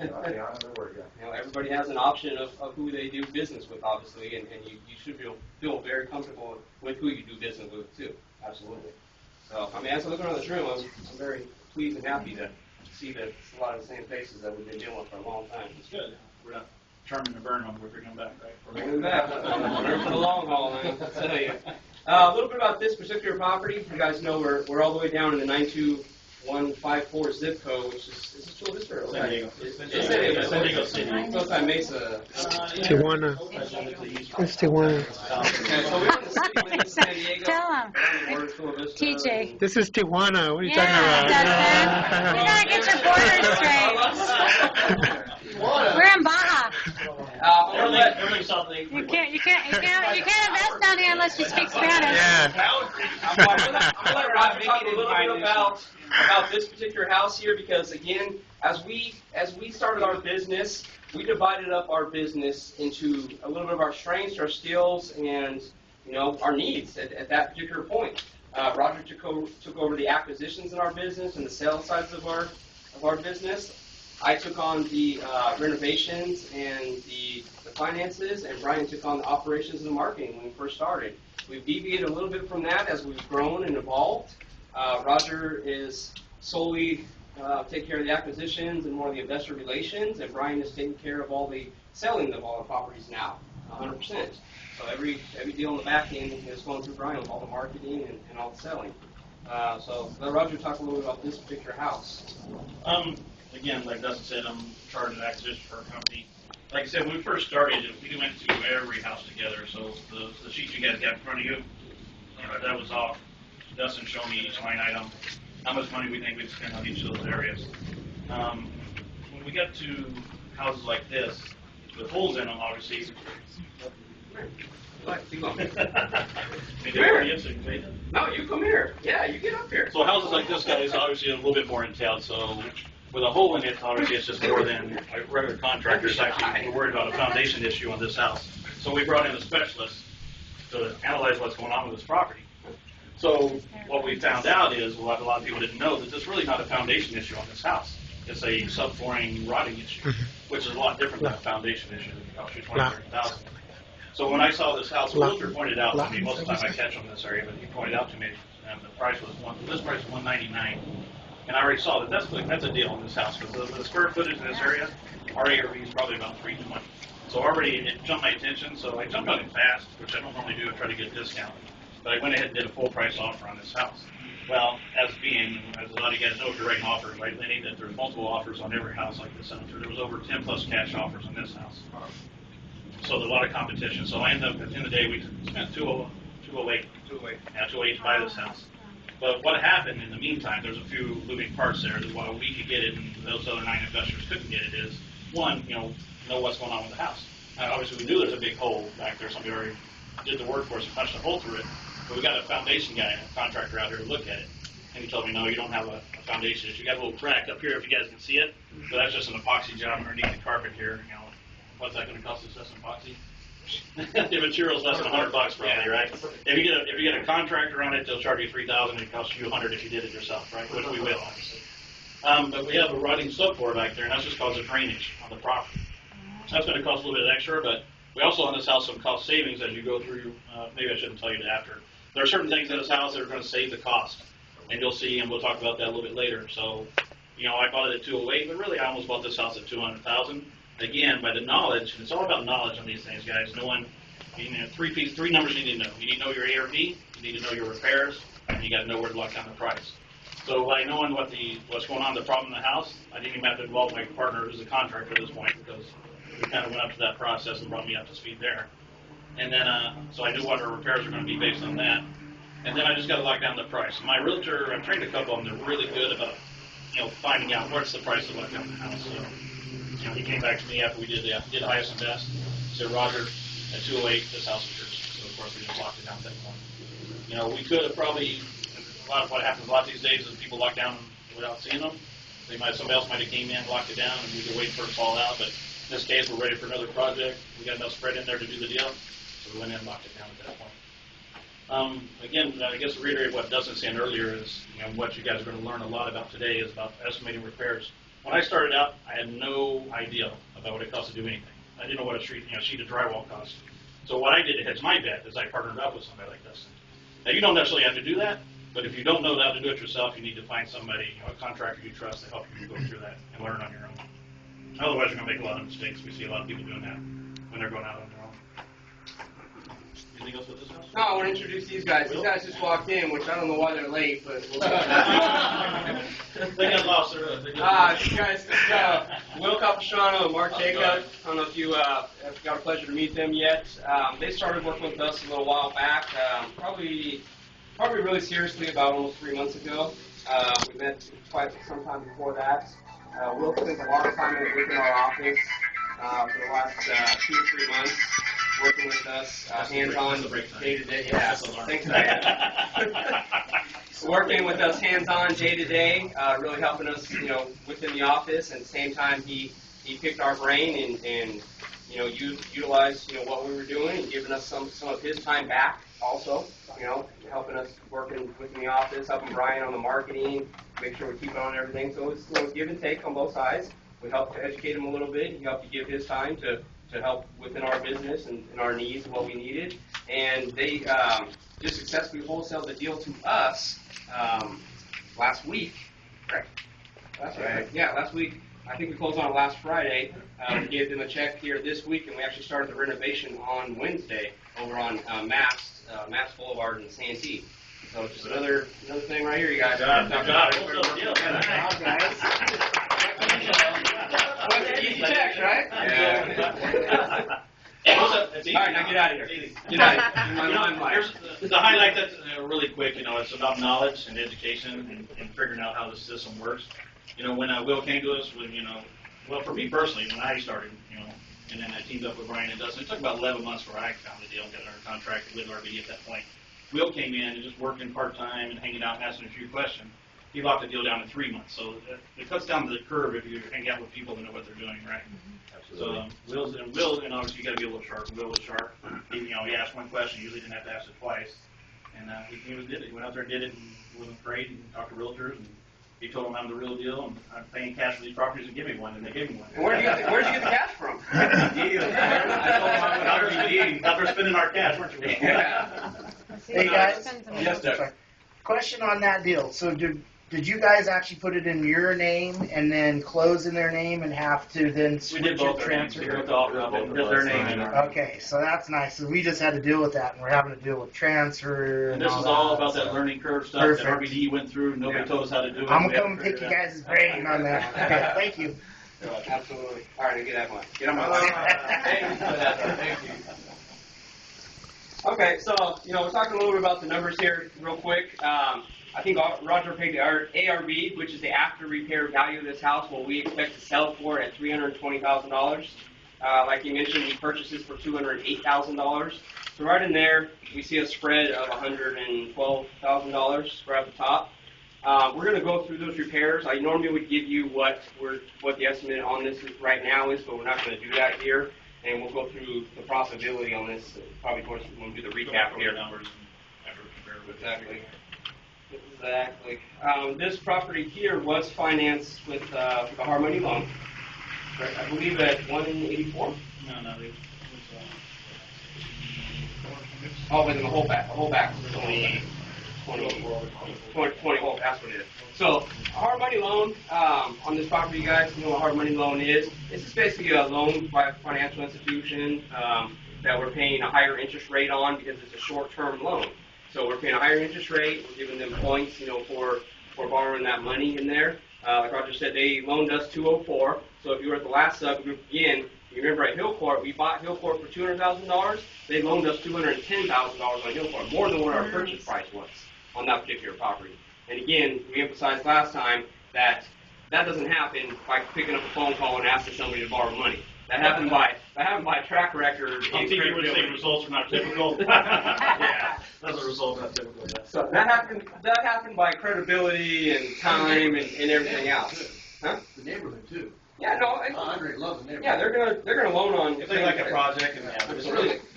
You know, everybody has an option of who they do business with, obviously, and you should feel very comfortable with who you do business with, too. Absolutely. So, I mean, as I look around this room, I'm very pleased and happy to see that it's a lot of the same faces that we've been dealing with for a long time. It's good. We're not determined to burn them. We're bringing them back, right? We're bringing them back. We're for the long haul, man. I'll tell you. A little bit about this particular property. You guys know we're all the way down in the 92154 zip code, which is this still this or San Diego. It's San Diego. San Diego City. Sometime Mesa. Tijuana. It's Tijuana. Okay, so we're in the city limits of San Diego. Tell him. TJ. This is Tijuana. What are you Yeah, talking Dustin. You gotta get your borders straight. We're in Baja. Everything's South Lake. You can't invest down here unless you speak Spanish. Yeah. I'm going to let Roger talk a little bit about this particular house here, because again, as we started our business, we divided up our business into a little bit of our strengths, our skills, and our needs at that particular point. Roger took over the acquisitions in our business and the sales sides of our business. I took on the renovations and the finances, and Brian took on the operations and the marketing when we first started. We've deviated a little bit from that as we've grown and evolved. Roger is solely taking care of the acquisitions and more of the investor relations, and Brian is taking care of all the selling of all the properties now, 100%. So every deal on the back end is going through Brian with all the marketing and all the selling. So let Roger talk a little bit about this particular house. Again, like Dustin said, I'm in charge of acquisition for a company. Like I said, when we first started, we went to every house together. So the sheet you guys got in front of you, that was off. Dustin showed me each line item, how much money we think we'd spend on each of those areas. When we got to houses like this, with holes in them, obviously. No, you come here. Yeah, you get up here. So houses like this, guys, obviously a little bit more entailed. So with a hole in it, obviously it's just more than a regular contractors. Actually, we're worried about a foundation issue on this house. So we brought in a specialist to analyze what's going on with this property. So what we found out is, what a lot of people didn't know, that there's really not a foundation issue on this house. It's a subflooring rotting issue, which is a lot different than a foundation issue that costs you $20,000 to $30,000. So when I saw this house, Walter pointed out to me, most of the time I catch on this area, but he pointed out to me, and the price was this price was $199, and I already saw that that's a deal on this house, because the square footage in this area, our ARV is probably about $320. So already it jumped my attention, so I jumped on it fast, which I don't normally do, I try to get a discount, but I went ahead and did a full price offer on this house. Well, as a lot of you guys know, if you're writing offers, right, Lenny, that there's multiple offers on every house like this. There was over 10 plus cash offers on this house. So there's a lot of competition. So I ended up, at the end of the day, we spent $208 to buy this house. But what happened in the meantime, there's a few moving parts there that while we could get it and those other 9 investors couldn't get it is, one, know what's going on with the house. Now, obviously, we knew there's a big hole back there. Somebody already did the work for us and punched a hole through it. But we got a foundation guy, a contractor out here to look at it. And he told me, no, you don't have a foundation issue. You got a little crack up here if you guys can see it. But that's just an epoxy job underneath the carpet here. What's that going to cost us? That's epoxy? The material's less than $100 probably, right? If you get a contractor on it, they'll charge you $3,000 and it costs you $100 if you did it yourself, right? Which we will, obviously. But we have a rotting subfloor back there, and that's just causing drainage on the property. So that's going to cost a little bit extra, but we also on this house some cost savings as you go through. Maybe I shouldn't tell you that after. There are certain things in this house that are going to save the cost, and you'll see, and we'll talk about that a little bit later. So, I bought it at $208, but really I almost bought this house at $200,000. Again, by the knowledge, and it's all about knowledge on these things, guys. Knowing, three numbers you need to know. You need to know your ARV, you need to know your repairs, and you got to know where to lock down the price. So by knowing what's going on, the problem in the house, I didn't even have to involve my partner, who's a contractor at this point, because we kind of went up to that process and brought me up to speed there. And then, so I knew what our repairs were going to be based on that. And then I just got to lock down the price. My realtor, I've trained a couple of them. They're really good about, finding out what's the price to lock down the house. So, he came back to me after we did highest and best. He said, Roger, at $208, this house is yours. So of course we just locked it down at that point. We could have probably. A lot of what happens a lot these days is people lock down without seeing them. Somebody else might have came in, locked it down, and we could wait for it to fall out. But in this case, we're ready for another project. We got enough spread in there to do the deal, so we went in and locked it down at that point. Again, I guess to reiterate what Dustin said earlier is, what you guys are going to learn a lot about today is about estimating repairs. When I started out, I had no idea about what it cost to do anything. I didn't know what a sheet of drywall cost. So what I did to hedge my bet is I partnered up with somebody like this. Now you don't necessarily have to do that, but if you don't know how to do it yourself, you need to find somebody, a contractor you trust to help you go through that and learn on your own. Otherwise, you're going to make a lot of mistakes. We see a lot of people doing that when they're going out on their own. Anything else with this house? No, I want to introduce these guys. These guys just walked in, which I don't know why they're late, but we'll They got lost. these guys, Will Capistrano and Mark Jacob. I don't know if you have got a pleasure to meet them yet. They started working with us a little while back, probably really seriously about almost 3 months ago. We met quite some time before that. Will spent a lot of time within our office for the last 2 to 3 months, working with us hands-on, day-to-day. Yeah, thanks for that. Working with us hands-on, day-to-day, really helping us, within the office. And at the same time, he picked our brain and utilized, what we were doing and giving us some of his time back also, helping us working within the office, helping Brian on the marketing, make sure we keep on everything. So it's give and take on both sides. We helped to educate him a little bit. He helped to give his time to help within our business and our needs and what we needed. And they just successfully wholesaled the deal to us last week. Right. That's right. Yeah, last week. I think we closed on it last Friday. We gave them a check here this week, and we actually started the renovation on Wednesday over on Maps Boulevard in Santee. So just another thing right here, you guys. Got it. Easy checks, right? Yeah. All right, now get out of here. Get out of here. Here's the highlight that's really quick. It's about knowledge and education and figuring out how the system works. When Will came to us, well, for me personally, when I started, and then I teamed up with Brian and Dustin, it took about 11 months for I found the deal and got under contract with RBD at that point. Will came in and just working part-time and hanging out and asking a few questions. He locked the deal down in 3 months. So it cuts down the curve if you hang out with people that know what they're doing, right? Absolutely. So Will, and obviously you got to be a little sharp. Will was sharp. He asked one question, usually didn't have to ask it twice. And he did it. He went out there and did it and wasn't afraid and talked to realtors and he told them I'm the real deal and I'm paying cash for these properties and give me one, and they gave me one. Where'd you get the cash from? I told them I was RBD. Out there spending our cash, weren't you? Yeah. Hey guys, Yes, sir. question on that deal. So did you guys actually put it in your name and then close in their name and have to then switch We did both it, transfer? We wrote all their name in. Okay, so that's nice. So we just had to deal with that, and we're having to deal with transfer. And this is all about that learning curve stuff Perfect. that RBD went through. Nobody told us how to do it. I'm We gonna had come to pick figure you it out. guys' brain on that. Okay, thank you. Absolutely. All right, get that one. Get on my line. Thank you. Okay, so, we're talking a little bit about the numbers here real quick. I think Roger paid the ARV, which is the after repair value of this house, what we expect to sell for at $320,000. Like he mentioned, he purchased this for $208,000. So right in there, we see a spread of $112,000 spread at the top. We're going to go through those repairs. I normally would give you what the estimate on this is right now is, but we're not going to do that here. And we'll go through the profitability on this probably towards when we do the recap here. Numbers after compare with Exactly. This property here was financed with a hard money loan. I believe at 184. No, it was. Oh, within the whole back was 20. Oh, that's what it is. So, a hard money loan on this property, you guys know what a hard money loan is. This is basically a loan by a financial institution that we're paying a higher interest rate on because it's a short-term loan. So we're paying a higher interest rate. We're giving them points, for borrowing that money in there. Like Roger said, they loaned us $204. So if you were at the last subgroup again, you remember at Hillcourt, we bought Hillcourt for $200,000. They loaned us $210,000 on Hillcourt, more than what our purchase price was on that particular property. And again, we emphasized last time that doesn't happen by picking up a phone call and asking somebody to borrow money. That happened by track record. On TV, you would say results are not typical. Yeah, that's a result not typical. So that happened by credibility and time and everything else. Huh? The neighborhood too. Yeah, no. Andre loves the neighborhood. Yeah, they're gonna loan on. If they like a project, and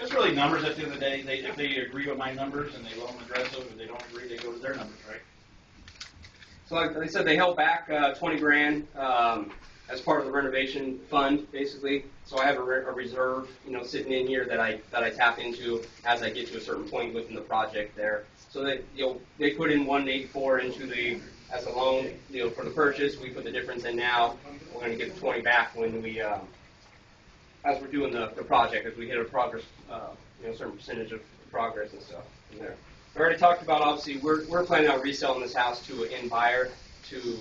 it's really numbers at the end of the day. If they agree with my numbers and they loan aggressive, if they don't agree, they go to their numbers, right? So like I said, they held back 20 grand as part of the renovation fund, basically. So I have a reserve, sitting in here that I tap into as I get to a certain point within the project there. So they put in 184 into as a loan, for the purchase. We put the difference in now. We're going to get the 20 back when we, as we're doing the project, as we hit a progress, a certain percentage of progress and stuff in there. We already talked about, obviously, we're planning on reselling this house to an end buyer, to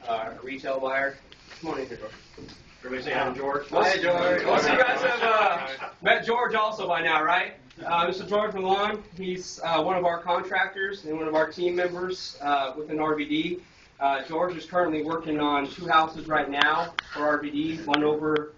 a retail buyer. Come on in here, bro. Everybody say hi to George. Hi, George. Most of you guys have met George also by now, right? Mr. George Milan, he's one of our contractors and one of our team members within RBD. George is currently working on 2 houses right now for RBD, one over